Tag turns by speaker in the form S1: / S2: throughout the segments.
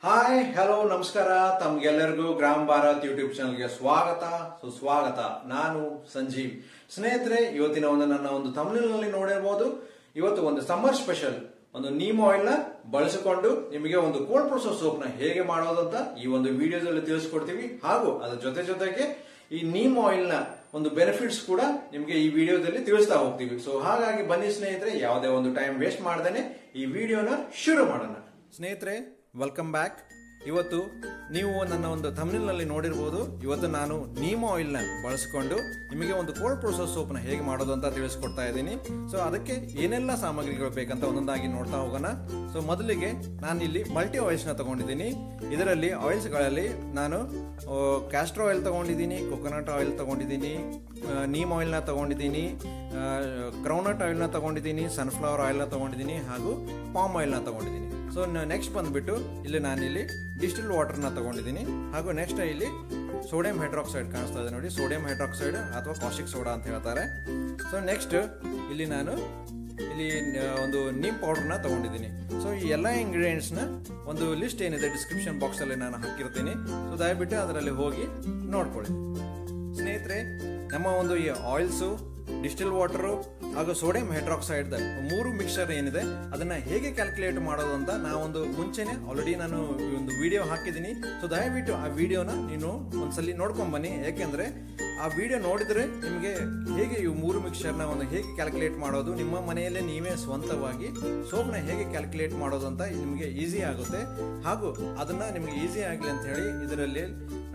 S1: Hi hello ನಮಸ್ಕಾರ ತಮ್ಗೆಲ್ಲರಿಗೂ gram Bharat YouTube ಚಾನಲ್ಗೆ ಸ್ವಾಗತ ಸುಸ್ವಾಗತ. ನಾನು ಸಂಜೀವ್. ಸ್ನೇಹಿತರೆ, ಇವತ್ತಿನ ನನ್ನ ಒಂದು ಥಂಬ್ನೇಲ್ನಲ್ಲಿ ನೋಡಿರಬಹುದು. ಇವತ್ತು ಒಂದು ಸಮ್ಮರ್ ಸ್ಪೆಷಲ್ ಒಂದು ನೀಮ್ ಆಯಿಲ್ ನ ಬಳಸಿಕೊಂಡು ನಿಮಗೆ ಒಂದು ಕೋಲ್ಡ್ ಪ್ರೊಸೆಸ್ ಸೋಪ್ ನ ಹೇಗೆ ಮಾಡೋದು ಅಂತ ಈ ಒಂದು ವಿಡಿಯೋದಲ್ಲಿ ತಿಳಿಸ್ಕೊಡ್ತೀವಿ. ಹಾಗೂ ಅದರ ಜೊತೆಗೆ ಈ ನೀಮ್ ಆಯಿಲ್ ನ ಒಂದು ಬೆನಿಫಿಟ್ಸ್ ಕೂಡ ನಿಮಗೆ ಈ ವಿಡಿಯೋದಲ್ಲಿ ತಿಳಿಸ್ತಾ ಹೋಗ್ತೀವಿ. ಸೊ ಹಾಗಾಗಿ ಬನ್ನಿ ಸ್ನೇಹಿತರೆ, ಯಾವುದೇ ಒಂದು ಟೈಮ್ ವೇಸ್ಟ್ ಮಾಡದೇನೆ ಈ ವಿಡಿಯೋನ ಶುರು ಮಾಡೋಣ. ಸ್ನೇಹಿತರೆ, ವೆಲ್ಕಮ್ ಬ್ಯಾಕ್. ಇವತ್ತು ನೀವು ನನ್ನ ಒಂದು ಥಂಬ್ನೇಲ್ನಲ್ಲಿ ನೋಡಿರ್ಬೋದು. ಇವತ್ತು ನಾನು ನೀಮ್ ಆಯಿಲ್ ನ ಬಳಸಿಕೊಂಡು ನಿಮಗೆ ಒಂದು ಕೋಲ್ಡ್ ಪ್ರೊಸೆಸ್ ಸೋಪ್ ನ ಹೇಗೆ ಮಾಡೋದು ಅಂತ ತಿಳಿಸ್ಕೊಡ್ತಾ ಇದ್ದೀನಿ. ಸೊ ಅದಕ್ಕೆ ಏನೆಲ್ಲ ಸಾಮಗ್ರಿಗಳು ಬೇಕಂತ ಒಂದೊಂದಾಗಿ ನೋಡ್ತಾ ಹೋಗೋಣ. ಸೊ ಮೊದಲಿಗೆ ನಾನು ಇಲ್ಲಿ ಮಲ್ಟಿ ಆಯಿಲ್ಸ್ ನ ತಗೊಂಡಿದ್ದೀನಿ. ಇದರಲ್ಲಿ ಆಯಿಲ್ಸ್ ಗಳಲ್ಲಿ ನಾನು ಕ್ಯಾಸ್ಟರ್ ಆಯಿಲ್ ತಗೊಂಡಿದ್ದೀನಿ, ಕೊಕೊನಟ್ ಆಯಿಲ್ ತಗೊಂಡಿದ್ದೀನಿ, ನೀಮ್ ಆಯಿಲ್ ನ ತಗೊಂಡಿದ್ದೀನಿ, ಗ್ರೌಂಡ್ನಟ್ ಆಯಿಲ್ ನ ತಗೊಂಡಿದ್ದೀನಿ, ಸನ್ಫ್ಲವರ್ ಆಯಿಲ್ ನ ತಗೊಂಡಿದ್ದೀನಿ ಹಾಗೂ ಪಾಮ್ ಆಯಿಲ್ ನ ತಗೊಂಡಿದ್ದೀನಿ. ಸೊ ನೆಕ್ಸ್ಟ್ ಬಂದ್ಬಿಟ್ಟು ಇಲ್ಲಿ ನಾನಿಲ್ಲಿ ಡಿಸ್ಟಿಲ್ ವಾಟರ್ ನ ತಗೊಂಡಿದ್ದೀನಿ. ಹಾಗೂ ನೆಕ್ಸ್ಟ್ ಇಲ್ಲಿ ಸೋಡಿಯಂ ಹೈಡ್ರಾಕ್ಸೈಡ್ ಕಾಣಿಸ್ತಾ ಇದೆ ನೋಡಿ, ಸೋಡಿಯಂ ಹೈಡ್ರಾಕ್ಸೈಡ್ ಅಥವಾ ಕಾಸ್ಟಿಕ್ ಸೋಡಾ ಅಂತ ಹೇಳ್ತಾರೆ. ಸೊ ನೆಕ್ಸ್ಟ್ ಇಲ್ಲಿ ನಾನು ಒಂದು ನೀಮ್ ಪೌಡರ್ ನ ತಗೊಂಡಿದ್ದೀನಿ. ಸೊ ಈ ಎಲ್ಲ ಇಂಗ್ರೀಡಿಯೆಂಟ್ಸ್ ನ ಒಂದು ಲಿಸ್ಟ್ ಏನಿದೆ ಡಿಸ್ಕ್ರಿಪ್ಷನ್ ಬಾಕ್ಸ್ ಅಲ್ಲಿ ನಾನು ಹಾಕಿರ್ತೀನಿ. ಸೊ ದಯವಿಟ್ಟು ಅದರಲ್ಲಿ ಹೋಗಿ ನೋಡ್ಕೊಳ್ಳಿ. ಸ್ನೇಹಿತರೆ, ನಮ್ಮ ಒಂದು ಈ ಆಯಿಲ್ಸು, ಡಿಸ್ಟಿಲ್ ವಾಟರು ಹಾಗೂ ಸೋಡಿಯಂ ಹೈಡ್ರಾಕ್ಸೈಡ್ ಮೂರು ಮಿಕ್ಸ್ಚರ್ ಏನಿದೆ ಅದನ್ನ ಹೇಗೆ ಕ್ಯಾಲ್ಕುಲೇಟ್ ಮಾಡೋದು ಅಂತ ನಾವೊಂದು ಮುಂಚೆನೆ ಆಲ್ರೆಡಿ ನಾನು ಒಂದು ವಿಡಿಯೋ ಹಾಕಿದ್ದೀನಿ. ಸೊ ದಯವಿಟ್ಟು ಆ ವಿಡಿಯೋನ ನೀನು ಒಂದ್ಸಲಿ ನೋಡ್ಕೊಂಡ್ ಬನ್ನಿ. ಯಾಕೆಂದ್ರೆ ಆ ವಿಡಿಯೋ ನೋಡಿದ್ರೆ ನಿಮಗೆ ಹೇಗೆ ಈ ಮೂರು ಮಿಕ್ಸ್ಚರ್ನ ಒಂದು ಹೇಗೆ ಕ್ಯಾಲ್ಕುಲೇಟ್ ಮಾಡೋದು, ನಿಮ್ಮ ಮನೆಯಲ್ಲೇ ನೀವೇ ಸ್ವಂತವಾಗಿ ಸೋಪ್ನ ಹೇಗೆ ಕ್ಯಾಲ್ಕುಲೇಟ್ ಮಾಡೋದು ಅಂತ ನಿಮಗೆ ಈಸಿ ಆಗುತ್ತೆ. ಹಾಗೂ ಅದನ್ನ ನಿಮಗೆ ಈಸಿ ಆಗಲಿ ಅಂತ ಹೇಳಿ ಇದರಲ್ಲಿ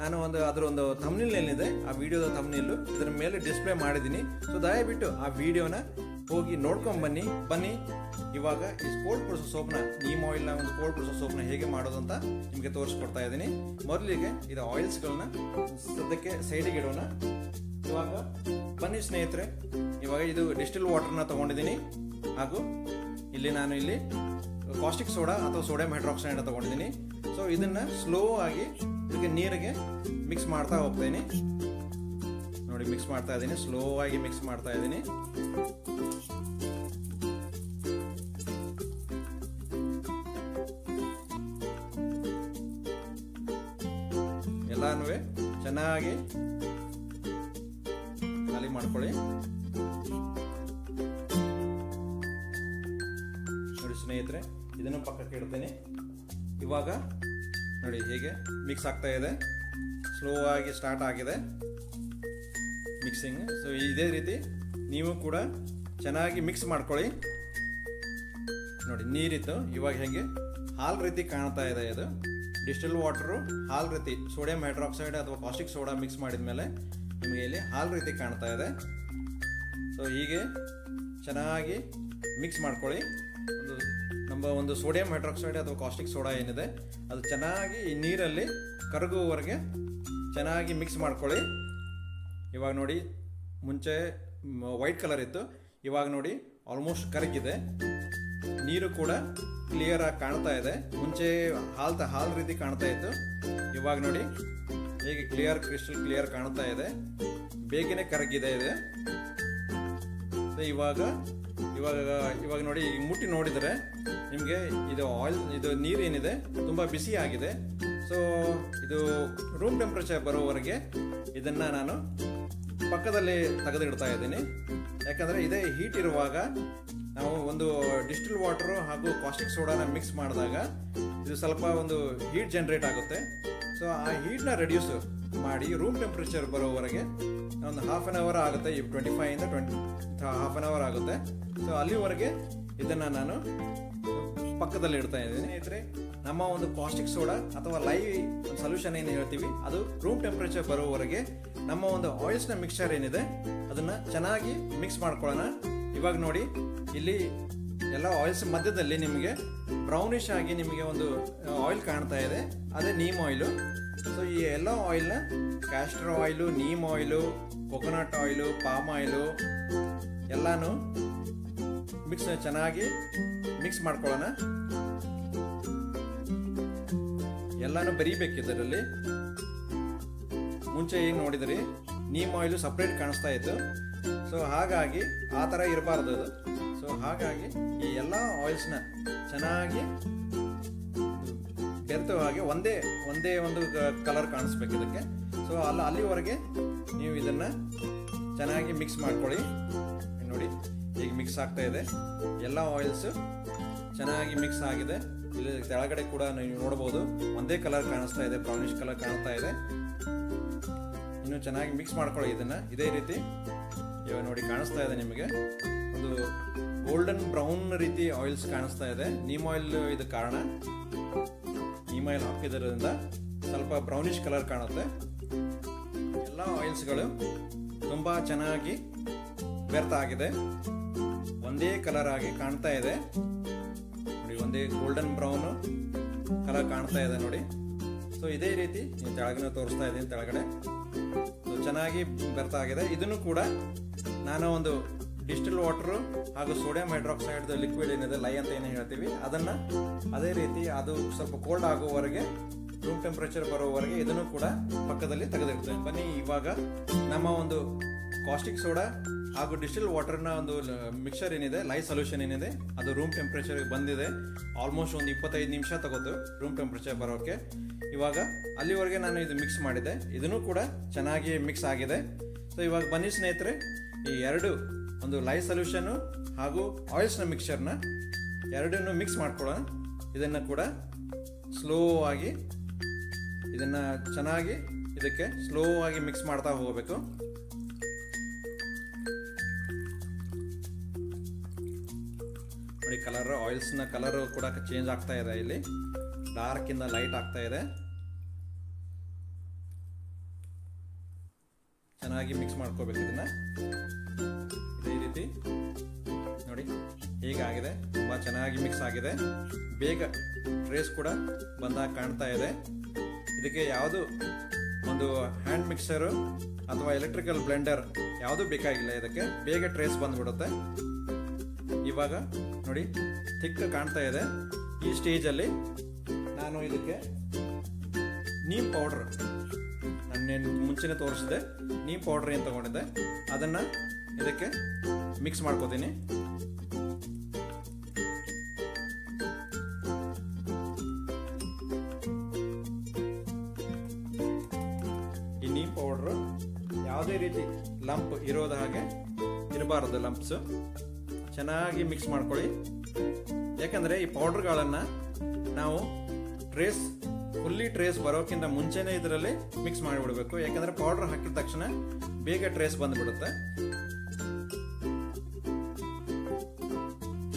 S1: ನಾನು ಅದರ ಒಂದು ಥಂಬ್ನೇಲ್ ಏನಿದೆ, ಆ ವಿಡಿಯೋದ ಥಂಬ್ನೇಲ್ ಇದರ ಮೇಲೆ ಡಿಸ್ಪ್ಲೇ ಮಾಡಿದ್ದೀನಿ. ಸೊ ದಯವಿಟ್ಟು ಆ ವಿಡಿಯೋನ ಹೋಗಿ ನೋಡ್ಕೊಂಡ್ ಬನ್ನಿ. ಇವಾಗ ಈ ಕೋಲ್ಡ್ ಪ್ರೊಸೆಸ್ ಸೋಪ್ನ, ನೀಮ್ ಆಯಿಲ್ ನ ಒಂದು ಕೋಲ್ಡ್ ಪ್ರೊಸೆಸ್ ಸೋಪ್ನ ಹೇಗೆ ಮಾಡೋದು ಅಂತ ನಿಮಗೆ ತೋರಿಸ್ಕೊಡ್ತಾ ಇದ್ದೀನಿ. ಮೊದಲಿಗೆ ಇದು ಆಯಿಲ್ಸ್ ಗಳನ್ನ ಸದ್ಯಕ್ಕೆ ಸೈಡಿಗೆ ಇಡೋಣ. ಇವಾಗ ಬನ್ನಿ ಸ್ನೇಹಿತರೆ, ಇವಾಗ ಇದು ಡಿಸ್ಟಿಲ್ ವಾಟರ್ ನ ತಗೊಂಡಿದ್ದೀನಿ. ಹಾಗೂ ನಾನು ಇಲ್ಲಿ ಕಾಸ್ಟಿಕ್ ಸೋಡಾ ಅಥವಾ ಸೋಡಿಯಂ ಹೈಡ್ರಾಕ್ಸೈಡ್ ನ ತಗೊಂಡಿದ್ದೀನಿ. ಸೊ ಇದನ್ನ ಸ್ಲೋ ಆಗಿ ಇದಕ್ಕೆ ನೀರಿಗೆ ಮಿಕ್ಸ್ ಮಾಡ್ತಾ ಹೋಗ್ತೇನೆ ನೋಡಿ. ಮಿಕ್ಸ್ ಮಾಡ್ತಾ ಇದ್ದೀನಿ, ಸ್ಲೋ ಆಗಿ ಮಿಕ್ಸ್ ಮಾಡ್ತಾ ಇದ್ದೀನಿ. ಎಲ್ಲಾನು ಚೆನ್ನಾಗಿ ಖಾಲಿ ಮಾಡ್ಕೊಳ್ಳಿ ನೋಡಿ ಸ್ನೇಹಿತರೆ. ಇದನ್ನು ಪಕ್ಕಕ್ಕೆ ಇಡ್ತೀನಿ. ಇವಾಗ ನೋಡಿ ಹೇಗೆ ಮಿಕ್ಸ್ ಆಗ್ತಾ ಇದೆ, ಸ್ಲೋ ಆಗಿ ಸ್ಟಾರ್ಟ್ ಆಗಿದೆ ಮಿಕ್ಸಿಂಗ್. ಸೊ ಇದೇ ರೀತಿ ನೀವು ಕೂಡ ಚೆನ್ನಾಗಿ ಮಿಕ್ಸ್ ಮಾಡ್ಕೊಳ್ಳಿ ನೋಡಿ. ನೀರಿತ್ತು, ಇವಾಗ ಹೇಗೆ ಹಾಲ್ ರೀತಿ ಕಾಣ್ತಾ ಇದೆ. ಇದು ಡಿಸ್ಟಿಲ್ ವಾಟರು ಹಾಲ್ ರೀತಿ, ಸೋಡಿಯಂ ಹೈಡ್ರಾಕ್ಸೈಡ್ ಅಥವಾ ಕಾಸ್ಟಿಕ್ ಸೋಡಾ ಮಿಕ್ಸ್ ಮಾಡಿದ್ಮೇಲೆ ನಿಮಗೆ ಇಲ್ಲಿ ಹಾಲ್ ರೀತಿ ಕಾಣ್ತಾ ಇದೆ. ಸೊ ಹೀಗೆ ಚೆನ್ನಾಗಿ ಮಿಕ್ಸ್ ಮಾಡ್ಕೊಳ್ಳಿ. ನಮ್ಮ ಒಂದು ಸೋಡಿಯಂ ಹೈಡ್ರಾಕ್ಸೈಡ್ ಅಥವಾ ಕಾಸ್ಟಿಕ್ ಸೋಡಾ ಏನಿದೆ ಅದು ಚೆನ್ನಾಗಿ ಈ ನೀರಲ್ಲಿ ಕರಗುವವರೆಗೆ ಚೆನ್ನಾಗಿ ಮಿಕ್ಸ್ ಮಾಡ್ಕೊಳ್ಳಿ. ಇವಾಗ ನೋಡಿ, ಮುಂಚೆ ವೈಟ್ ಕಲರ್ ಇತ್ತು, ಇವಾಗ ನೋಡಿ ಆಲ್ಮೋಸ್ಟ್ ಕರಗಿದೆ. ನೀರು ಕೂಡ ಕ್ಲಿಯರ್ ಆಗಿ ಕಾಣ್ತಾ ಇದೆ. ಮುಂಚೆ ಹಾಲ್ ರೀತಿ ಕಾಣ್ತಾ ಇತ್ತು, ಇವಾಗ ನೋಡಿ ಹೇಗೆ ಕ್ರಿಸ್ಟಲ್ ಕ್ಲಿಯರ್ ಕಾಣ್ತಾ ಇದೆ. ಬೇಗನೆ ಕರಗಿದೆ ಇದೆ. ಇವಾಗ ನೋಡಿ, ಮುಟ್ಟಿ ನೋಡಿದರೆ ನಿಮಗೆ ಇದು ಆಯಿಲ್, ಇದು ನೀರು ಏನಿದೆ ತುಂಬಾ ಬಿಸಿ ಆಗಿದೆ. ಸೊ ಇದು ರೂಮ್ ಟೆಂಪರೇಚರ್ ಬರೋವರೆಗೆ ಇದನ್ನ ನಾನು ಪಕ್ಕದಲ್ಲಿ ತೆಗೆದಿಡ್ತಾ ಇದ್ದೀನಿ. ಯಾಕಂದ್ರೆ ಇದೇ ಹೀಟ್ ಇರುವಾಗ ನಾವು ಒಂದು ಡಿಸ್ಟಿಲ್ ವಾಟರ್ ಹಾಗೂ ಕಾಸ್ಟಿಕ್ ಸೋಡಾನ ಮಿಕ್ಸ್ ಮಾಡಿದಾಗ ಇದು ಸ್ವಲ್ಪ ಒಂದು ಹೀಟ್ ಜನರೇಟ್ ಆಗುತ್ತೆ. ಸೊ ಆ ಹೀಟ್ನ ರೆಡ್ಯೂಸ್ ಮಾಡಿ ರೂಮ್ ಟೆಂಪರೇಚರ್ ಬರೋವರೆಗೆ ಒಂದು ಹಾಫ್ ಅನ್ ಅವರ್ ಆಗುತ್ತೆ. 25 ಇಂದ ಹಾಫ್ ಅನ್ ಅವರ್ ಆಗುತ್ತೆ. ಸೊ ಅಲ್ಲಿವರೆಗೆ ಇದನ್ನ ನಾನು ಪಕ್ಕದಲ್ಲಿ ಇಡ್ತಾ ಇದ್ದೀನಿ. ಸ್ನೇಹಿತರೆ, ನಮ್ಮ ಒಂದು ಕಾಸ್ಟಿಕ್ ಸೋಡಾ ಅಥವಾ ಲೈವ್ ಸೊಲ್ಯೂಷನ್ ಏನು ಹೇಳ್ತೀವಿ ಅದು ರೂಮ್ ಟೆಂಪರೇಚರ್ ಬರೋವರೆಗೆ ನಮ್ಮ ಒಂದು ಆಯಿಲ್ಸ್ ನ ಮಿಕ್ಸ್ಚರ್ ಏನಿದೆ ಅದನ್ನ ಚೆನ್ನಾಗಿ ಮಿಕ್ಸ್ ಮಾಡ್ಕೊಳ್ಳೋಣ. ಇವಾಗ ನೋಡಿ, ಇಲ್ಲಿ ಎಲ್ಲ ಆಯಿಲ್ಸ್ ಮಧ್ಯದಲ್ಲಿ ನಿಮಗೆ ಬ್ರೌನಿಶ್ ಆಗಿ ನಿಮಗೆ ಒಂದು ಆಯಿಲ್ ಕಾಣ್ತಾ ಇದೆ, ಅದೇ ನೀಮ್ ಆಯಿಲು. ಸೊ ಈ ಎಲ್ಲ ಆಯಿಲ್ನ castor oil, neem oil, coconut oil, palm oil ಎಲ್ಲಾನು ಚೆನ್ನಾಗಿ ಮಿಕ್ಸ್ ಮಾಡ್ಕೊಳ್ಳೋಣ. ಎಲ್ಲಾನು ಬರೀಬೇಕು ಇದರಲ್ಲಿ. ಮುಂಚೆ ಏನು ನೋಡಿದ್ರಿ, ನೀಮ್ ಆಯಿಲ್ ಸಪ್ರೇಟ್ ಕಾಣಿಸ್ತಾ ಇತ್ತು. ಸೊ ಹಾಗಾಗಿ ಆ ಥರ ಇರಬಾರ್ದು ಅದು. ಸೊ ಹಾಗಾಗಿ ಈ ಎಲ್ಲ ಆಯಿಲ್ಸ್ನ ಚೆನ್ನಾಗಿ ಬೆರೆತ ಹಾಗೆ ಒಂದೇ ಒಂದು ಕಲರ್ ಕಾಣಿಸ್ಬೇಕು ಇದಕ್ಕೆ. ಸೊ ಅಲ್ಲಿವರೆಗೆ ನೀವು ಇದನ್ನ ಚೆನ್ನಾಗಿ ಮಿಕ್ಸ್ ಮಾಡ್ಕೊಳ್ಳಿ. ನೋಡಿ ಈಗ ಮಿಕ್ಸ್ ಆಗ್ತಾ ಇದೆ, ಎಲ್ಲ ಆಯಿಲ್ಸ್ ಚೆನ್ನಾಗಿ ಮಿಕ್ಸ್ ಆಗಿದೆ. ಇಲ್ಲಿ ಕೆಳಗಡೆ ಕೂಡ ನೀವು ನೋಡಬಹುದು ಒಂದೇ ಕಲರ್ ಕಾಣಿಸ್ತಾ ಇದೆ, ಬ್ರೌನಿಶ್ ಕಲರ್ ಕಾಣ್ತಾ ಇದೆ. ಇನ್ನು ಚೆನ್ನಾಗಿ ಮಿಕ್ಸ್ ಮಾಡ್ಕೊಳ್ಳಿ ಇದನ್ನ. ಇದೇ ರೀತಿ ಇವಾಗ ನೋಡಿ ಕಾಣಿಸ್ತಾ ಇದೆ ನಿಮಗೆ ಒಂದು ಗೋಲ್ಡನ್ ಬ್ರೌನ್ ರೀತಿ ಆಯಿಲ್ಸ್ ಕಾಣಿಸ್ತಾ ಇದೆ. ನೀಮ್ ಆಯಿಲ್ ಇದು ಕಾರಣ. ನೀಮ್ ಆಯಿಲ್ ಹಾಕಿದ್ರಿಂದ ಸ್ವಲ್ಪ ಬ್ರೌನಿಶ್ ಕಲರ್ ಕಾಣುತ್ತೆ. ಎಲ್ಲ ಆಯಿಲ್ಸ್ಗಳು ತುಂಬಾ ಚೆನ್ನಾಗಿ ಬೆರ್ತ ಆಗಿದೆ, ಒಂದೇ ಕಲರ್ ಆಗಿ ಕಾಣ್ತಾ ಇದೆ ನೋಡಿ, ಒಂದೇ ಗೋಲ್ಡನ್ ಬ್ರೌನ್ ಕಲರ್ ಕಾಣ್ತಾ ಇದೆ ನೋಡಿ. ಸೊ ಇದೇ ರೀತಿ ಕೆಳಗಡೆ ತೋರಿಸ್ತಾ ಇದ್ದೀನಿ, ಕೆಳಗಡೆ ಚೆನ್ನಾಗಿ ಬೆರ್ತ ಆಗಿದೆ. ಇದನ್ನು ಕೂಡ ನಾನು ಒಂದು ಡಿಸ್ಟಿಲ್ ವಾಟರ್ ಹಾಗೂ ಸೋಡಿಯಂ ಹೈಡ್ರಾಕ್ಸೈಡ್ ಲಿಕ್ವಿಡ್ ಏನಿದೆ, ಲೈ ಅಂತ ಏನು ಹೇಳ್ತೀವಿ, ಅದನ್ನ ಅದೇ ರೀತಿ ಅದು ಸ್ವಲ್ಪ ಕೋಲ್ಡ್ ಆಗುವವರೆಗೆ, ರೂಮ್ ಟೆಂಪರೇಚರ್ ಬರೋವರೆಗೆ ಇದನ್ನು ಕೂಡ ಪಕ್ಕದಲ್ಲಿ ತೆಗೆದಿಡ್ತೇವೆ. ಬನ್ನಿ ಇವಾಗ ನಮ್ಮ ಒಂದು ಕಾಸ್ಟಿಕ್ ಸೋಡಾ ಹಾಗೂ ಡಿಸ್ಟಿಲ್ ವಾಟರ್ನ ಒಂದು ಮಿಕ್ಸರ್ ಏನಿದೆ, ಲೈ ಸೊಲ್ಯೂಷನ್ ಏನಿದೆ, ಅದು ರೂಮ್ ಟೆಂಪರೇಚರ್ಗೆ ಬಂದಿದೆ. ಆಲ್ಮೋಸ್ಟ್ ಒಂದು 25 ನಿಮಿಷ ತಗೋತು ರೂಮ್ ಟೆಂಪರೇಚರ್ ಬರೋಕ್ಕೆ. ಇವಾಗ ಅಲ್ಲಿವರೆಗೆ ನಾನು ಇದು ಮಿಕ್ಸ್ ಮಾಡಿದೆ, ಇದನ್ನು ಕೂಡ ಚೆನ್ನಾಗಿ ಮಿಕ್ಸ್ ಆಗಿದೆ. ಸೊ ಇವಾಗ ಬನ್ನಿ ಸ್ನೇಹಿತರೆ, ಈ ಎರಡು ಒಂದು ಲೈ ಸೊಲ್ಯೂಷನ್ ಹಾಗೂ ಆಯಿಲ್ಸ್ನ ಮಿಕ್ಸರ್ನ ಎರಡನ್ನು ಮಿಕ್ಸ್ ಮಾಡ್ಕೊಳ್ಳೋಣ. ಇದನ್ನು ಕೂಡ ಸ್ಲೋ ಆಗಿ ಇದನ್ನ ಚೆನ್ನಾಗಿ ಇದಕ್ಕೆ ಸ್ಲೋ ಆಗಿ ಮಿಕ್ಸ್ ಮಾಡ್ತಾ ಹೋಗಬೇಕು. ನೋಡಿ ಕಲರ್, ಆಯಿಲ್ಸ್ನ ಕಲರ್ ಕೂಡ ಚೇಂಜ್ ಆಗ್ತಾ ಇದೆ. ಇಲ್ಲಿ ಡಾರ್ಕ್ ಇಂದ ಲೈಟ್ ಆಗ್ತಾ ಇದೆ. ಚೆನ್ನಾಗಿ ಮಿಕ್ಸ್ ಮಾಡ್ಕೋಬೇಕು ಇದನ್ನ. ಇದೇ ರೀತಿ ನೋಡಿ ಹೀಗಾಗಿದೆ, ತುಂಬಾ ಚೆನ್ನಾಗಿ ಮಿಕ್ಸ್ ಆಗಿದೆ. ಬೇಗ ಟ್ರೇಸ್ ಕೂಡ ಬಂದಾಗ ಕಾಣ್ತಾ ಇದೆ. ಇದಕ್ಕೆ ಯಾವುದು ಒಂದು ಹ್ಯಾಂಡ್ ಮಿಕ್ಸರ್ ಅಥವಾ ಎಲೆಕ್ಟ್ರಿಕಲ್ ಬ್ಲೆಂಡರ್ ಯಾವುದು ಬೇಕಾಗಿಲ್ಲ, ಇದಕ್ಕೆ ಬೇಗ ಟ್ರೇಸ್ ಬಂದ್ಬಿಡುತ್ತೆ. ಇವಾಗ ನೋಡಿ ಥಿಕ್ ಕಾಣ್ತಾ ಇದೆ. ಈ ಸ್ಟೇಜಲ್ಲಿ ನಾನು ಇದಕ್ಕೆ ನೀಮ್ ಪೌಡರ್, ನಾನು ಮುಂಚೆನೆ ತೋರಿಸಿದೆ, ನೀಮ್ ಪೌಡರ್ ಏನು ತಗೊಂಡಿದ್ದೆ ಅದನ್ನ ಇದಕ್ಕೆ ಮಿಕ್ಸ್ ಮಾಡ್ಕೋತೀನಿ. ಈ ನೀಮ್ ಪೌಡರ್ ಯಾವುದೇ ರೀತಿ ಲಂಪ್ ಇರೋದ ಹಾಗೆ ಇರಬಾರದು, ಲಂಪ್ಸ್ ಚೆನ್ನಾಗಿ ಮಿಕ್ಸ್ ಮಾಡ್ಕೊಳ್ಳಿ. ಯಾಕಂದ್ರೆ ಈ ಪೌಡರ್ಗಳನ್ನ ನಾವು ಫುಲ್ಲಿ ಟ್ರೇಸ್ ಬರೋಕ್ಕಿಂತ ಮುಂಚೆನೆ ಇದರಲ್ಲಿ ಮಿಕ್ಸ್ ಮಾಡಿಬಿಡ್ಬೇಕು. ಯಾಕಂದ್ರೆ ಪೌಡರ್ ಹಾಕಿದ ತಕ್ಷಣ ಬೇಗ ಟ್ರೇಸ್ ಬಂದ್ಬಿಡುತ್ತೆ.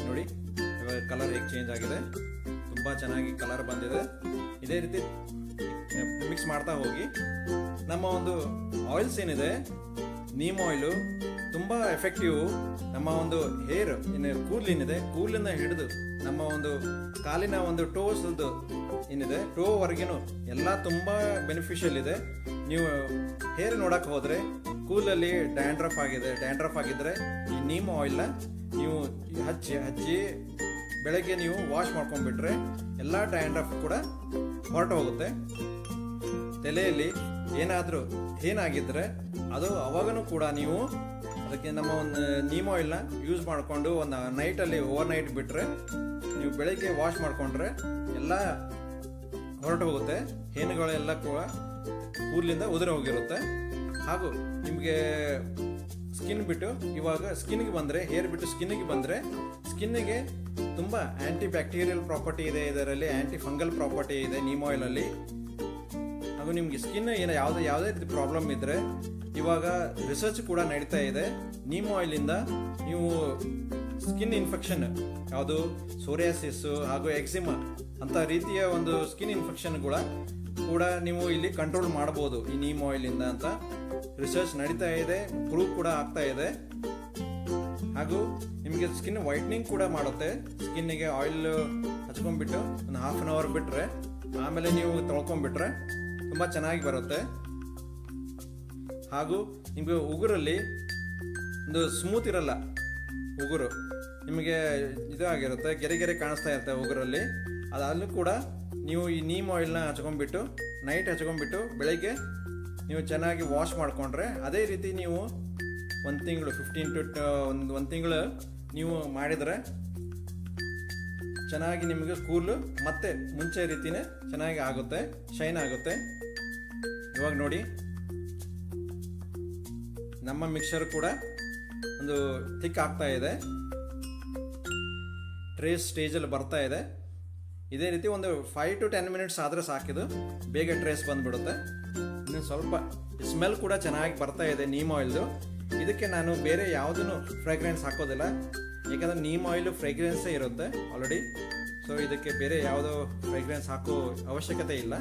S1: ನೋಡಿ ಇವಾಗ ಕಲರ್ ಹೇಗೆ ಚೇಂಜ್ ಆಗಿದೆ, ತುಂಬಾ ಚೆನ್ನಾಗಿ ಕಲರ್ ಬಂದಿದೆ. ಇದೇ ರೀತಿ ಮಿಕ್ಸ್ ಮಾಡ್ತಾ ಹೋಗಿ. ನಮ್ಮ ಒಂದು ಆಯಿಲ್ಸ್ ಏನಿದೆ, ನೀಮ್ ಆಯಿಲ್ ತುಂಬಾ ಎಫೆಕ್ಟಿವ್. ನಮ್ಮ ಒಂದು ಹೇರ್ ಕೂದಲೇನಿದೆ, ಕೂದಲಿಂದ ಹಿಡಿದು ನಮ್ಮ ಒಂದು ಕಾಲಿನ ಒಂದು ಟೋಸ್ ಏನಿದೆ, ಟೋವರೆಗೇನು ಎಲ್ಲ ತುಂಬಾ ಬೆನಿಫಿಷಿಯಲ್ ಇದೆ. ನೀವು ಹೇರ್ ನೋಡಕ್ ಹೋದ್ರೆ ಕೂದಲಲ್ಲಿ ಡ್ಯಾಂಡ್ರಫ್ ಆಗಿದ್ರೆ ಈ ನೀಮ್ ಆಯಿಲ್ ನೀವು ಹಚ್ಚಿ ಬೆಳಗ್ಗೆ ನೀವು ವಾಶ್ ಮಾಡ್ಕೊಂಡ್ಬಿಟ್ರೆ ಎಲ್ಲ ಡ್ಯಾಂಡ್ರಫ್ ಕೂಡ ಹೊರಟು ಹೋಗುತ್ತೆ. ತಲೆಯಲ್ಲಿ ಏನಾಗಿದ್ರೆ ಅದು ಅವಾಗನು ಕೂಡ ನೀವು ಅದಕ್ಕೆ ನಮ್ಮ ಒಂದು ನೀಮ್ ಆಯಿಲ್ನ ಯೂಸ್ ಮಾಡಿಕೊಂಡು ಒಂದು ನೈಟಲ್ಲಿ ಓವರ್ ನೈಟ್ ಬಿಟ್ರೆ, ನೀವು ಬೆಳಗ್ಗೆ ವಾಶ್ ಮಾಡ್ಕೊಂಡ್ರೆ ಎಲ್ಲ ಹೊರಟು ಹೋಗುತ್ತೆ. ಹೇನುಗಳೆಲ್ಲ ಕೂಡ ಕೂದಲಿಂದ ಉದುರಿ ಹೋಗಿರುತ್ತೆ. ಹಾಗೂ ನಿಮಗೆ ಸ್ಕಿನ್ ಬಿಟ್ಟು ಇವಾಗ ಸ್ಕಿನ್ಗೆ ಬಂದರೆ, ಹೇರ್ ಬಿಟ್ಟು ಸ್ಕಿನ್ಗೆ ಬಂದರೆ, ಸ್ಕಿನ್ನಿಗೆ ತುಂಬ ಆಂಟಿ ಬ್ಯಾಕ್ಟೀರಿಯಲ್ ಪ್ರಾಪರ್ಟಿ ಇದೆ, ಇದರಲ್ಲಿ ಆಂಟಿ ಫಂಗಲ್ ಪ್ರಾಪರ್ಟಿ ಇದೆ ನೀಮ್ ಆಯಿಲಲ್ಲಿ. ಹಾಗೂ ನಿಮಗೆ ಸ್ಕಿನ್ ಯಾವುದೇ ರೀತಿ ಪ್ರಾಬ್ಲಮ್ ಇದ್ದರೆ ಇವಾಗ ರಿಸರ್ಚ್ ಕೂಡ ನಡೀತಾ ಇದೆ. ನೀಮ್ ಆಯಿಲಿಂದ ನೀವು ಸ್ಕಿನ್ ಇನ್ಫೆಕ್ಷನ್, ಯಾವುದು ಸೋರಿಯಾಸಿಸ್ ಹಾಗೂ ಎಕ್ಸಿಮಾ ಅಂತ ರೀತಿಯ ಒಂದು ಸ್ಕಿನ್ ಇನ್ಫೆಕ್ಷನ್ಗಳ ಕೂಡ ನೀವು ಇಲ್ಲಿ ಕಂಟ್ರೋಲ್ ಮಾಡಬಹುದು ಈ ನೀಮ್ ಆಯಿಲಿಂದ ಅಂತ ರಿಸರ್ಚ್ ನಡೀತಾ ಇದೆ, ಪ್ರೂವ್ ಕೂಡ ಆಗ್ತಾ ಇದೆ. ಹಾಗೂ ನಿಮಗೆ ಸ್ಕಿನ್ ವೈಟ್ನಿಂಗ್ ಕೂಡ ಮಾಡುತ್ತೆ. ಸ್ಕಿನ್ನಿಗೆ ಆಯಿಲ್ ಹಚ್ಕೊಂಡ್ಬಿಟ್ಟು ಒಂದು ಹಾಫ್ ಅನ್ ಅವರ್ ಬಿಟ್ರೆ ಆಮೇಲೆ ನೀವು ತೊಳ್ಕೊಂಡ್ಬಿಟ್ರೆ ತುಂಬಾ ಚೆನ್ನಾಗಿ ಬರುತ್ತೆ. ಹಾಗೂ ನಿಮಗೆ ಉಗುರಲ್ಲಿ ಒಂದು ಸ್ಮೂತ್ ಇರಲ್ಲ, ಉಗುರು ನಿಮಗೆ ಇದಾಗಿರುತ್ತೆ, ಗೆರೆ ಕಾಣಿಸ್ತಾ ಇರುತ್ತೆ ಉಗುರಲ್ಲಿ. ಅದಲ್ಲೂ ಕೂಡ ನೀವು ಈ ನೀಮ್ ಆಯಿಲ್ನ ಹಚ್ಕೊಂಡ್ಬಿಟ್ಟು ನೈಟ್ ಹಚ್ಕೊಂಡ್ಬಿಟ್ಟು ಬೆಳಗ್ಗೆ ನೀವು ಚೆನ್ನಾಗಿ ವಾಶ್ ಮಾಡಿಕೊಂಡ್ರೆ, ಅದೇ ರೀತಿ ನೀವು ಒಂದು ತಿಂಗಳು 15 to ಒಂದು ತಿಂಗಳು ನೀವು ಮಾಡಿದರೆ ಚೆನ್ನಾಗಿ ನಿಮಗೆ ಕೂದಲು ಮತ್ತೆ ಮುಂಚೆ ರೀತಿನೇ ಚೆನ್ನಾಗಿ ಆಗುತ್ತೆ, ಶೈನ್ ಆಗುತ್ತೆ. ಇವಾಗ ನೋಡಿ ನಮ್ಮ ಮಿಕ್ಸರ್ ಕೂಡ ಒಂದು ಥಿಕ್ ಆಗ್ತಾ ಇದೆ, ಟ್ರೇಸ್ ಸ್ಟೇಜಲ್ಲಿ ಬರ್ತಾ ಇದೆ. ಇದೇ ರೀತಿ ಒಂದು 5 to 10 ಮಿನಿಟ್ಸ್ ಆದರೆ ಸಾಕಿದು, ಬೇಗ ಟ್ರೇಸ್ ಬಂದ್ಬಿಡುತ್ತೆ. ಇನ್ನು ಸ್ವಲ್ಪ ಸ್ಮೆಲ್ ಕೂಡ ಚೆನ್ನಾಗಿ ಬರ್ತಾ ಇದೆ ನೀಮ್ ಆಯಿಲ್ದು. ಇದಕ್ಕೆ ನಾನು ಬೇರೆ ಯಾವುದನ್ನು ಫ್ರೇಗ್ರೆನ್ಸ್ ಹಾಕೋದಿಲ್ಲ, ಯಾಕಂದರೆ ನೀಮ್ ಆಯಿಲು ಫ್ರೇಗ್ರೆನ್ಸೇ ಇರುತ್ತೆ ಆಲ್ರೆಡಿ. ಸೊ ಇದಕ್ಕೆ ಬೇರೆ ಯಾವುದೋ ಫ್ರೇಗ್ರೆನ್ಸ್ ಹಾಕೋ ಅವಶ್ಯಕತೆ ಇಲ್ಲ.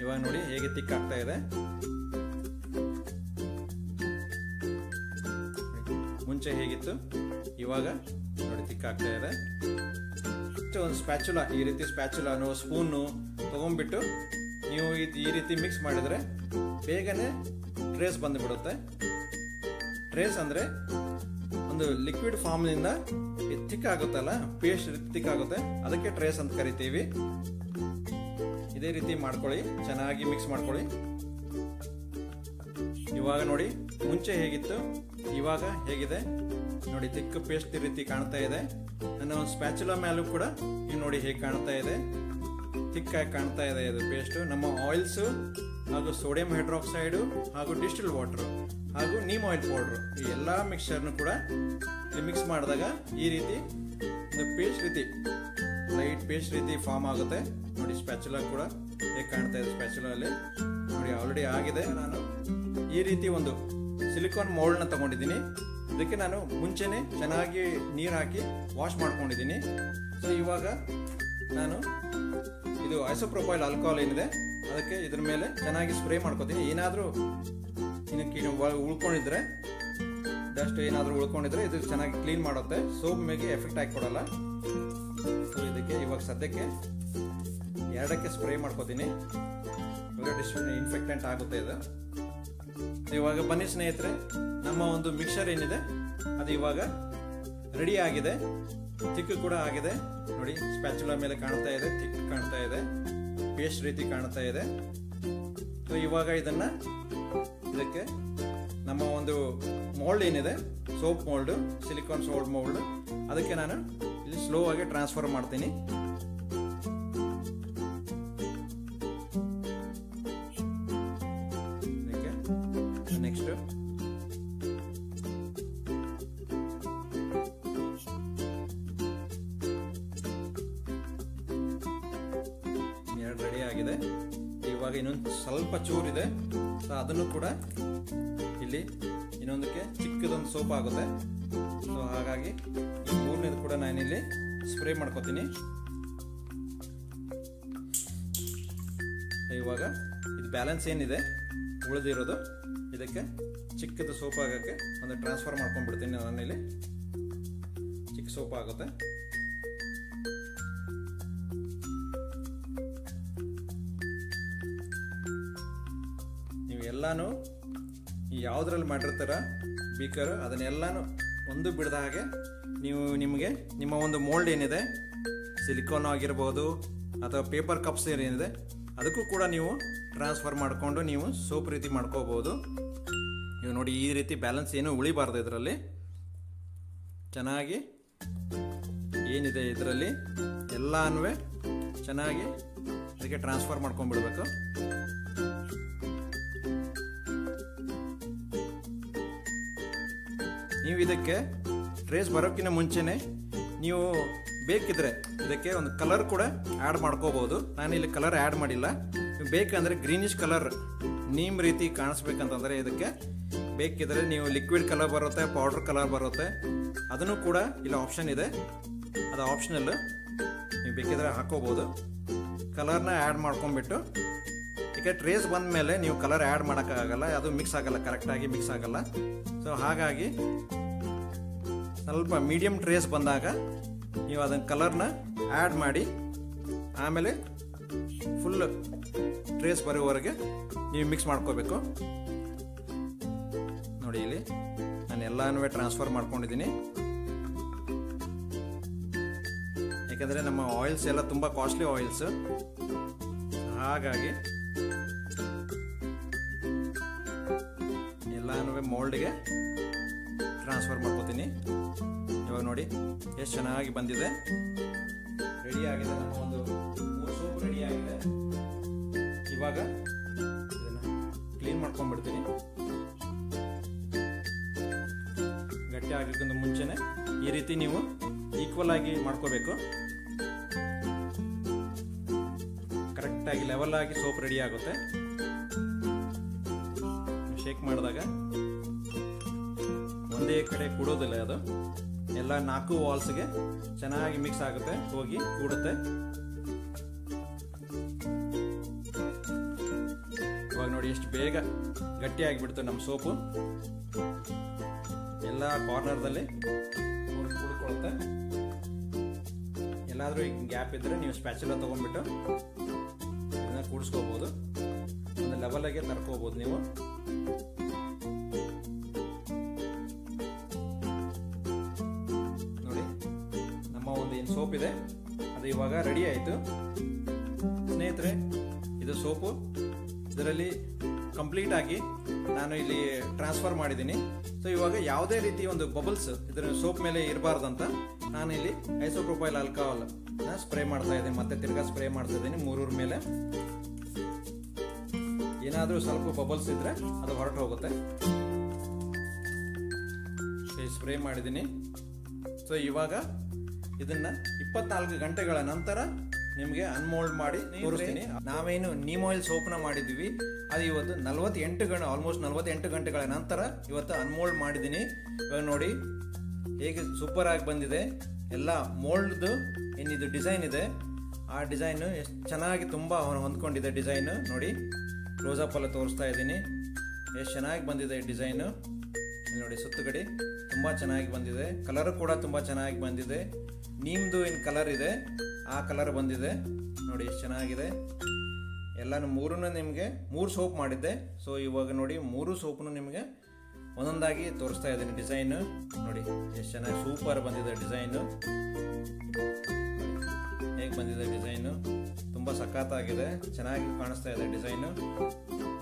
S1: ಇವಾಗ ನೋಡಿ ಹೇಗೆ ತಿಕ್ ಆಗ್ತಾ ಇದೆ. ಮುಂಚೆ ಹೇಗಿತ್ತು, ಇವಾಗ ನೋಡಿ ತಿಕ್ ಆಗ್ತಾ ಇದೆ. ಒಂದು ಸ್ಪ್ಯಾಚುಲಾ, ಈ ರೀತಿ ಸ್ಪ್ಯಾಚುಲಾನು ಸ್ಪೂನು ತೊಗೊಂಡ್ಬಿಟ್ಟು ನೀವು ಈ ರೀತಿ ಮಿಕ್ಸ್ ಮಾಡಿದರೆ ಬೇಗನೆ ಟ್ರೇಸ್ ಬಂದುಬಿಡುತ್ತೆ. ಟ್ರೇಸ್ ಅಂದರೆ ಒಂದು ಲಿಕ್ವಿಡ್ ಫಾರ್ಮ್ನಿಂದ ಥಿಕ್ ಆಗುತ್ತಲ್ಲ, ಪೇಸ್ಟ್ ಥಿಕ್ ಆಗುತ್ತೆ, ಅದಕ್ಕೆ ಟ್ರೇಸ್ ಅಂತ ಕರಿತೀವಿ. ಇದೇ ರೀತಿ ಮಾಡ್ಕೊಳ್ಳಿ, ಚೆನ್ನಾಗಿ ಮಿಕ್ಸ್ ಮಾಡ್ಕೊಳ್ಳಿ. ಇವಾಗ ನೋಡಿ ಮುಂಚೆ ಹೇಗಿತ್ತು, ಇವಾಗ ಹೇಗಿದೆ ನೋಡಿ. ಥಿಕ್ ಪೇಸ್ಟ್ ರೀತಿ ಕಾಣ್ತಾ ಇದೆ. ನನ್ನ ಒಂದು ಸ್ಪ್ಯಾಚುಲಾ ಮೇಲೂ ಕೂಡ ನೀವು ನೋಡಿ ಹೇಗೆ ಕಾಣ್ತಾ ಇದೆ, ಥಿಕ್ ಆಗಿ ಕಾಣ್ತಾ ಇದೆ ಇದು ಪೇಸ್ಟ್. ನಮ್ಮ ಆಯಿಲ್ಸು ಹಾಗೂ ಸೋಡಿಯಂ ಹೈಡ್ರಾಕ್ಸೈಡು ಹಾಗೂ ಡಿಸ್ಟಿಲ್ ವಾಟರ್ ಹಾಗೂ ನೀಮ್ ಆಯಿಲ್ ಪೌಡ್ರು, ಈ ಎಲ್ಲ ಮಿಕ್ಸ್ಚರ್ನು ಕೂಡ ಮಿಕ್ಸ್ ಮಾಡಿದಾಗ ಈ ರೀತಿ ಒಂದು ಪೇಸ್ಟ್ ರೀತಿ, ಲೈಟ್ ಪೇಸ್ಟ್ ರೀತಿ ಫಾರ್ಮ್ ಆಗುತ್ತೆ ನೋಡಿ. ಸ್ಪ್ಯಾಚುಲಾ ಕೂಡ ಹೇಗೆ ಕಾಣ್ತಾ ಇದೆ, ಸ್ಪ್ಯಾಚುಲಲ್ಲಿ ನೋಡಿ ಆಲ್ರೆಡಿ ಆಗಿದೆ. ನಾನು ಈ ರೀತಿ ಒಂದು ಸಿಲಿಕಾನ್ ಮೌಲ್ಡ್ನ ತಗೊಂಡಿದ್ದೀನಿ. ಇದಕ್ಕೆ ನಾನು ಮುಂಚೆನೆ ಚೆನ್ನಾಗಿ ನೀರು ಹಾಕಿ ವಾಶ್ ಮಾಡ್ಕೊಂಡಿದ್ದೀನಿ. ಸೊ ಇವಾಗ ನಾನು ಇದು ಐಸೋಪ್ರೊಪೈಲ್ ಆಲ್ಕೋಹಾಲ್ ಏನಿದೆ ಅದಕ್ಕೆ ಇದ್ರ ಮೇಲೆ ಚೆನ್ನಾಗಿ ಸ್ಪ್ರೇ ಮಾಡ್ಕೋತೀನಿ. ಏನಾದರೂ ಇದಕ್ಕೆ ಉಳ್ಕೊಂಡಿದ್ರೆ, ಡಸ್ಟ್ ಏನಾದರೂ ಉಳ್ಕೊಂಡಿದ್ರೆ ಇದು ಚೆನ್ನಾಗಿ ಕ್ಲೀನ್ ಮಾಡುತ್ತೆ, ಸೋಪ್ ಮೇಲೆ ಎಫೆಕ್ಟ್ ಆಗಿ ಕೊಡಲ್ಲ. ಸೊ ಇದಕ್ಕೆ ಇವಾಗ ಸದ್ಯಕ್ಕೆ 2ಕ್ಕೆ ಸ್ಪ್ರೇ ಮಾಡ್ಕೋತೀನಿ. ಇವಾಗ ಇನ್ಫೆಕ್ಟೆಂಟ್ ಆಗುತ್ತೆ ಇದು. ಇವಾಗ ಬನ್ನಿ ಸ್ನೇಹಿತರೆ, ನಮ್ಮ ಒಂದು ಮಿಕ್ಸರ್ ಏನಿದೆ ಅದು ಇವಾಗ ರೆಡಿ ಆಗಿದೆ, ಥಿಕ್ ಕೂಡ ಆಗಿದೆ ನೋಡಿ. ಸ್ಪ್ಯಾಚುಲಾ ಮೇಲೆ ಕಾಣ್ತಾ ಇದೆ, ಥಿಕ್ ಕಾಣ್ತಾ ಇದೆ, ಪೇಸ್ಟ್ ರೀತಿ ಕಾಣ್ತಾ ಇದೆ. ಸೊ ಇವಾಗ ಇದಕ್ಕೆ ನಮ್ಮ ಒಂದು ಮೋಲ್ಡ್ ಏನಿದೆ, soap mould, silicon soap mould, ಅದಕ್ಕೆ ನಾನು ಇಲ್ಲಿ ಸ್ಲೋ ಆಗಿ ಟ್ರಾನ್ಸ್ಫರ್ ಮಾಡ್ತೀನಿ. ನೆಕ್ಸ್ಟ್ ರೆಡಿ ಆಗಿದೆ. ಇವಾಗ ಇನ್ನೊಂದು ಸ್ವಲ್ಪ ಚೂರಿದೆ, ಸೊ ಅದನ್ನು ಕೂಡ ಇಲ್ಲಿ ಇನ್ನೊಂದಕ್ಕೆ ಚಿಕ್ಕದೊಂದು ಸೋಪ್ ಆಗುತ್ತೆ. ಸೊ ಹಾಗಾಗಿ ಈ ಮೂರನೇದು ಕೂಡ ನಾನಿಲ್ಲಿ ಸ್ಪ್ರೇ ಮಾಡ್ಕೋತೀನಿ. ಇವಾಗ ಇದು ಬ್ಯಾಲೆನ್ಸ್ ಏನಿದೆ ಉಳಿದಿರೋದು, ಇದಕ್ಕೆ ಚಿಕ್ಕದು ಸೋಪ್ ಆಗೋಕ್ಕೆ ಒಂದು ಟ್ರಾನ್ಸ್ಫರ್ ಮಾಡ್ಕೊಂಡ್ಬಿಡ್ತೀನಿ. ನಾನಿಲ್ಲಿ ಚಿಕ್ಕ ಸೋಪ್ ಆಗುತ್ತೆ. ನೀವು ಎಲ್ಲಾನು ಯಾವುದ್ರಲ್ಲಿ ಮಾಡಿರ್ತೀರ ಬೀಕರ್, ಅದನ್ನೆಲ್ಲಾನು ಒಂದು ಬಿಡದ ಹಾಗೆ ನೀವು ನಿಮಗೆ ನಿಮ್ಮ ಒಂದು ಮೋಲ್ಡ್ ಏನಿದೆ, ಸಿಲಿಕಾನ್ ಆಗಿರ್ಬೋದು ಅಥವಾ ಪೇಪರ್ ಕಪ್ಸ್ ಏನಿದೆ, ಅದಕ್ಕೂ ಕೂಡ ನೀವು ಟ್ರಾನ್ಸ್ಫರ್ ಮಾಡಿಕೊಂಡು ನೀವು ಸೋಪ್ ರೀತಿ ಮಾಡ್ಕೋಬೋದು. ನೀವು ನೋಡಿ ಈ ರೀತಿ ಬ್ಯಾಲೆನ್ಸ್ ಏನು ಉಳಿಬಾರ್ದು. ಇದರಲ್ಲಿ ಚೆನ್ನಾಗಿ ಏನಿದೆ ಇದರಲ್ಲಿ ಎಲ್ಲನೂ ಚೆನ್ನಾಗಿ ಅದಕ್ಕೆ ಟ್ರಾನ್ಸ್ಫರ್ ಮಾಡ್ಕೊಂಡ್ಬಿಡ್ಬೇಕು. ನೀವು ಇದಕ್ಕೆ ಟ್ರೇಸ್ ಬರೋಕ್ಕಿಂತ ಮುಂಚೆನೆ ನೀವು ಬೇಕಿದ್ರೆ ಇದಕ್ಕೆ ಒಂದು ಕಲರ್ ಕೂಡ ಆ್ಯಡ್ ಮಾಡ್ಕೋಬೋದು. ನಾನಿಲ್ಲಿ ಕಲರ್ ಆ್ಯಡ್ ಮಾಡಿಲ್ಲ. ನೀವು ಬೇಕಂದರೆ ಗ್ರೀನಿಶ್ ಕಲರ್ ನೀಮ್ ರೀತಿ ಕಾಣಿಸ್ಬೇಕಂತಂದರೆ ಇದಕ್ಕೆ ಬೇಕಿದ್ರೆ ನೀವು ಲಿಕ್ವಿಡ್ ಕಲರ್ ಬರುತ್ತೆ, ಪೌಡರ್ ಕಲರ್ ಬರುತ್ತೆ, ಅದನ್ನು ಕೂಡ ಇಲ್ಲಿ ಆಪ್ಷನ್ ಇದೆ, ಅದು ಆಪ್ಷನಲ್ಲು ನೀವು ಬೇಕಿದ್ರೆ ಹಾಕೋಬೋದು. ಕಲರ್ನ ಆ್ಯಡ್ ಮಾಡ್ಕೊಂಡ್ಬಿಟ್ಟು, ಈಗ ಟ್ರೇಸ್ ಬಂದ ಮೇಲೆ ನೀವು ಕಲರ್ ಆ್ಯಡ್ ಮಾಡೋಕ್ಕಾಗಲ್ಲ, ಅದು ಮಿಕ್ಸ್ ಆಗಲ್ಲ, ಕರೆಕ್ಟಾಗಿ ಮಿಕ್ಸ್ ಆಗಲ್ಲ. ಸೊ ಹಾಗಾಗಿ ಸ್ವಲ್ಪ ಮೀಡಿಯಮ್ ಟ್ರೇಸ್ ಬಂದಾಗ ನೀವು ಅದನ್ನು ಕಲರ್ನ ಆ್ಯಡ್ ಮಾಡಿ ಆಮೇಲೆ ಫುಲ್ ಟ್ರೇಸ್ ಬರೋವರೆಗೆ ನೀವು ಮಿಕ್ಸ್ ಮಾಡ್ಕೋಬೇಕು. ನೋಡಿ ಇಲ್ಲಿ ನಾನು ಎಲ್ಲನೂ ಟ್ರಾನ್ಸ್ಫರ್ ಮಾಡ್ಕೊಂಡಿದ್ದೀನಿ. ಯಾಕಂದರೆ ನಮ್ಮ ಆಯಿಲ್ಸ್ ಎಲ್ಲ ತುಂಬ ಕಾಸ್ಟ್ಲಿ ಆಯಿಲ್ಸ್, ಹಾಗಾಗಿ ಎಲ್ಲನೂ ಮೋಲ್ಡ್ಗೆ ಟ್ರಾನ್ಸ್ಫರ್ ಮಾಡ್ಕೋತೀನಿ. ಇವಾಗ ನೋಡಿ ಎಷ್ಟು ಚೆನ್ನಾಗಿ ಬಂದಿದೆ, ರೆಡಿ ಆಗಿದೆ. ನಮ್ಮ ಒಂದು 3 ಸೋಪ್ ರೆಡಿ ಆಗಿದೆ. ಇವಾಗ ಇದನ್ನ ಕ್ಲೀನ್ ಮಾಡ್ಕೊಂಡ್ಬಿಡ್ತೀನಿ. ಗಟ್ಟಿ ಆಗಿದ್ದಕ್ಕಿಂತ ಮುಂಚೆನೆ ಈ ರೀತಿ ನೀವು ಈಕ್ವಲ್ ಆಗಿ ಮಾಡ್ಕೋಬೇಕು. ಕರೆಕ್ಟ್ ಆಗಿ ಲೆವೆಲ್ ಆಗಿ ಸೋಪ್ ರೆಡಿ ಆಗುತ್ತೆ. ಶೇಕ್ ಮಾಡಿದಾಗ ಒಂದೇ ಕಡೆ ಕೂಡೋದಿಲ್ಲ, ಅದು ಎಲ್ಲ 4 ವಾಲ್ಸ್ಗೆ ಚೆನ್ನಾಗಿ ಮಿಕ್ಸ್ ಆಗುತ್ತೆ, ಹೋಗಿ ಕೂಡುತ್ತೆ. ಇವಾಗ ನೋಡಿ ಎಷ್ಟು ಬೇಗ ಗಟ್ಟಿ ಆಗಿಬಿಡ್ತು ನಮ್ಮ ಸೋಪು. ಎಲ್ಲ ಕಾರ್ನರ್ದಲ್ಲಿ ಕೂಡ್ಕೊಳ್ಳುತ್ತೆ. ಎಲ್ಲಾದ್ರೂ ಗ್ಯಾಪ್ ಇದ್ರೆ ನೀವು ಸ್ಪ್ಯಾಚುಲಾ ತಗೊಂಡ್ಬಿಟ್ಟು ಇದನ್ನ ಕೂಡಿಸ್ಕೋಬಹುದು, ಒಂದು ಲೆವೆಲ್ಗೆ ತರ್ಕೋಬಹುದು ನೀವು. ನೋಡಿ ನಮ್ಮ ಒಂದು ಏನು ಸೋಪ್ ಇದೆ ಅದು ಇವಾಗ ರೆಡಿ ಆಯಿತು. ಸ್ನೇಹಿತರೆ, ಇದು ಸೋಪು ಇದರಲ್ಲಿ ಕಂಪ್ಲೀಟ್ ಆಗಿ ನಾನು ಇಲ್ಲಿ ಟ್ರಾನ್ಸ್ಫರ್ ಮಾಡಿದ್ದೀನಿ. ಸೊ ಇವಾಗ ಯಾವುದೇ ರೀತಿ ಒಂದು ಬಬಲ್ಸ್ ಇದರ ಸೋಪ್ ಮೇಲೆ ಇರಬಾರ್ದಂತ ನಾನು ಇಲ್ಲಿ ಐಸೋಪ್ರೊಪೈಲ್ ಆಲ್ಕೋಹಾಲ್ ಸ್ಪ್ರೇ ಮಾಡ್ತಾ ಇದ್ದೀನಿ. ಮತ್ತೆ ತಿರ್ಗಾ ಸ್ಪ್ರೇ ಮಾಡ್ತಾ ಇದ್ದೀನಿ 3 ಮೇಲೆ. ಏನಾದರೂ ಸ್ವಲ್ಪ ಬಬಲ್ಸ್ ಇದ್ರೆ ಅದು ಹೊರಟು ಹೋಗುತ್ತೆ. ಸ್ಪ್ರೇ ಮಾಡಿದ್ದೀನಿ. ಸೊ ಇವಾಗ ಇದನ್ನ 24 ಗಂಟೆಗಳ ನಂತರ ನಿಮಗೆ ಅನ್ಮೋಲ್ಡ್ ಮಾಡಿ ತೋರಿಸ್ತೀನಿ. ನಾವೇನು ನೀಮ್ ಆಯಿಲ್ ಸೋಪ್ನ ಮಾಡಿದ್ವಿ ಅದು ಇವತ್ತು 48 ಗಂಟೆ ಆಲ್ಮೋಸ್ಟ್ 48 ಗಂಟೆಗಳ ನಂತರ ಇವತ್ತು ಅನ್ಮೋಲ್ಡ್ ಮಾಡಿದ್ದೀನಿ. ಇವಾಗ ನೋಡಿ ಹೇಗೆ ಸೂಪರ್ ಆಗಿ ಬಂದಿದೆ. ಎಲ್ಲ ಮೋಲ್ಡ್ದು ಏನಿದು ಡಿಸೈನ್ ಇದೆ ಆ ಡಿಸೈನು ಎಷ್ಟು ಚೆನ್ನಾಗಿ ತುಂಬ ಹೊಂದ್ಕೊಂಡಿದೆ ಡಿಸೈನ್. ನೋಡಿ ಕ್ಲೋಸಪ್ ಎಲ್ಲ ತೋರಿಸ್ತಾ ಇದ್ದೀನಿ, ಎಷ್ಟು ಚೆನ್ನಾಗಿ ಬಂದಿದೆ ಡಿಸೈನು. ನೋಡಿ ಸುತ್ತುಗಡೆ ತುಂಬ ಚೆನ್ನಾಗಿ ಬಂದಿದೆ, ಕಲರ್ ಕೂಡ ತುಂಬ ಚೆನ್ನಾಗಿ ಬಂದಿದೆ. ನಿಮ್ದು ಏನು ಕಲರ್ ಇದೆ ಆ ಕಲರ್ ಬಂದಿದೆ ನೋಡಿ, ಎಷ್ಟು ಚೆನ್ನಾಗಿದೆ. ಎಲ್ಲಾನು 3 ನಿಮಗೆ 3 ಸೋಪ್ ಮಾಡಿದ್ದೆ. ಸೊ ಇವಾಗ ನೋಡಿ 3 ಸೋಪ್ನು ನಿಮಗೆ ಒಂದೊಂದಾಗಿ ತೋರಿಸ್ತಾ ಇದ್ದೀನಿ ಡಿಸೈನು. ನೋಡಿ ಎಷ್ಟು ಚೆನ್ನಾಗಿ ಸೂಪರ್ ಬಂದಿದೆ ಡಿಸೈನು. ಹೇಗೆ ಬಂದಿದೆ ಡಿಸೈನು, ತುಂಬ ಸಖತ್ತಾಗಿದೆ, ಚೆನ್ನಾಗಿ ಕಾಣಿಸ್ತಾ ಇದೆ ಡಿಸೈನು.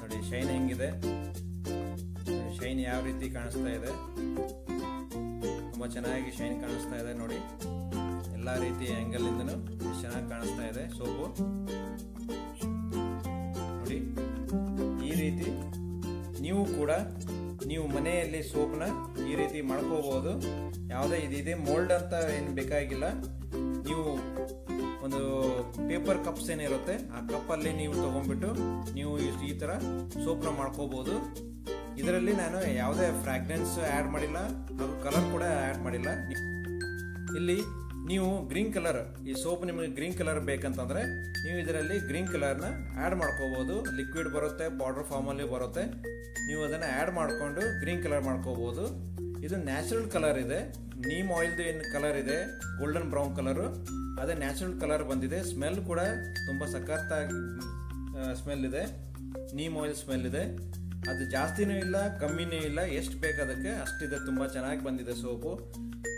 S1: ನೋಡಿ ಶೈನ್ ಹೆಂಗಿದೆ, ಶೈನ್ ಯಾವ ರೀತಿ ಕಾಣಿಸ್ತಾ ಇದೆ, ತುಂಬ ಚೆನ್ನಾಗಿ ಶೈನ್ ಕಾಣಿಸ್ತಾ ಇದೆ. ನೋಡಿ ಎಲ್ಲ ರೀತಿ ಆ್ಯಂಗಲ್ ಇಂದನು ಚೆನ್ನಾಗಿ ಕಾಣಿಸ್ತಾ ಇದೆ ಸೋಪು. ನೋಡಿ ಈ ರೀತಿ ನೀವು ಕೂಡ ನೀವು ಮನೆಯಲ್ಲಿ ಸೋಪ್ನ ಈ ರೀತಿ ಮಾಡ್ಕೋಬಹುದು. ಯಾವುದೇ ಇದಿದೆ ಮೋಲ್ಡ್ ಅಂತ ಏನು ಬೇಕಾಗಿಲ್ಲ. ನೀವು ಒಂದು ಪೇಪರ್ ಕಪ್ಸ್ ಏನಿರುತ್ತೆ ಆ ಕಪ್ಪಲ್ಲಿ ನೀವು ತಗೊಂಡ್ಬಿಟ್ಟು ನೀವು ಈ ಥರ ಸೋಪ್ನ ಮಾಡ್ಕೋಬಹುದು. ಇದರಲ್ಲಿ ನಾನು ಯಾವುದೇ ಫ್ರಾಗ್ರೆನ್ಸ್ ಆ್ಯಡ್ ಮಾಡಿಲ್ಲ ಹಾಗೂ ಕಲರ್ ಕೂಡ ಆ್ಯಡ್ ಮಾಡಿಲ್ಲ. ಇಲ್ಲಿ ನೀವು ಗ್ರೀನ್ ಕಲರ್, ಈ ಸೋಪ್ ನಿಮಗೆ ಗ್ರೀನ್ ಕಲರ್ ಬೇಕಂತಂದ್ರೆ ನೀವು ಇದರಲ್ಲಿ ಗ್ರೀನ್ ಕಲರ್ನ ಆ್ಯಡ್ ಮಾಡ್ಕೋಬಹುದು. ಲಿಕ್ವಿಡ್ ಬರುತ್ತೆ, ಪೌಡರ್ ಫಾರ್ಮಲ್ಲಿ ಬರುತ್ತೆ. ನೀವು ಅದನ್ನು ಆ್ಯಡ್ ಮಾಡಿಕೊಂಡು ಗ್ರೀನ್ ಕಲರ್ ಮಾಡ್ಕೋಬಹುದು. ಇದು ನ್ಯಾಚುರಲ್ ಕಲರ್ ಇದೆ. ನೀಮ್ ಆಯಿಲ್ದು ಏನು ಕಲರ್ ಇದೆ ಗೋಲ್ಡನ್ ಬ್ರೌನ್ ಕಲರು, ಅದೇ ನ್ಯಾಚುರಲ್ ಕಲರ್ ಬಂದಿದೆ. ಸ್ಮೆಲ್ ಕೂಡ ತುಂಬ ಸಖತ್ತಾಗಿ ಸ್ಮೆಲ್ ಇದೆ, ನೀಮ್ ಆಯಿಲ್ ಸ್ಮೆಲ್ ಇದೆ. ಅದು ಜಾಸ್ತಿನೂ ಇಲ್ಲ ಕಮ್ಮಿನೂ ಇಲ್ಲ, ಎಷ್ಟು ಬೇಕು ಅದಕ್ಕೆ ಅಷ್ಟಿದೆ. ತುಂಬ ಚೆನ್ನಾಗಿ ಬಂದಿದೆ ಸೋಪು.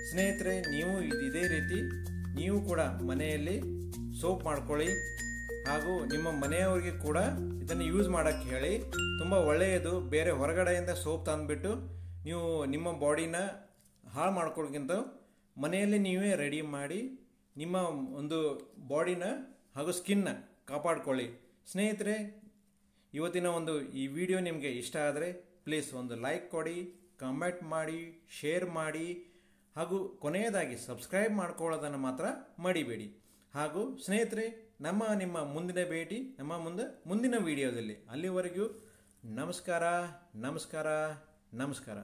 S1: ಸ್ನೇಹಿತರೆ, ನೀವು ಇದೇ ರೀತಿ ನೀವು ಕೂಡ ಮನೆಯಲ್ಲಿ ಸೋಪ್ ಮಾಡ್ಕೊಳ್ಳಿ ಹಾಗೂ ನಿಮ್ಮ ಮನೆಯವರಿಗೆ ಕೂಡ ಇದನ್ನು ಯೂಸ್ ಮಾಡೋಕ್ಕೆ ಹೇಳಿ. ತುಂಬ ಒಳ್ಳೆಯದು. ಬೇರೆ ಹೊರಗಡೆಯಿಂದ ಸೋಪ್ ತಂದುಬಿಟ್ಟು ನೀವು ನಿಮ್ಮ ಬಾಡಿನ ಹಾಳು ಮಾಡ್ಕೊಳ್ಳೋಕ್ಕಿಂತ ಮನೆಯಲ್ಲಿ ನೀವೇ ರೆಡಿ ಮಾಡಿ ನಿಮ್ಮ ಒಂದು ಬಾಡಿನ ಹಾಗೂ ಸ್ಕಿನ್ನ ಕಾಪಾಡ್ಕೊಳ್ಳಿ. ಸ್ನೇಹಿತರೆ, ಇವತ್ತಿನ ಒಂದು ಈ ವಿಡಿಯೋ ನಿಮಗೆ ಇಷ್ಟ ಆದರೆ ಪ್ಲೀಸ್ ಒಂದು ಲೈಕ್ ಕೊಡಿ, ಕಮೆಂಟ್ ಮಾಡಿ, ಶೇರ್ ಮಾಡಿ ಹಾಗೂ ಕೊನೆಯದಾಗಿ ಸಬ್ಸ್ಕ್ರೈಬ್ ಮಾಡ್ಕೊಳ್ಳೋದನ್ನು ಮಾತ್ರ ಮಡಿಬೇಡಿ. ಹಾಗೂ ಸ್ನೇಹಿತರೆ, ನಿಮ್ಮ ಮುಂದಿನ ಭೇಟಿ ಮುಂದಿನ ವಿಡಿಯೋದಲ್ಲಿ. ಅಲ್ಲಿವರೆಗೂ ನಮಸ್ಕಾರ ನಮಸ್ಕಾರ ನಮಸ್ಕಾರ.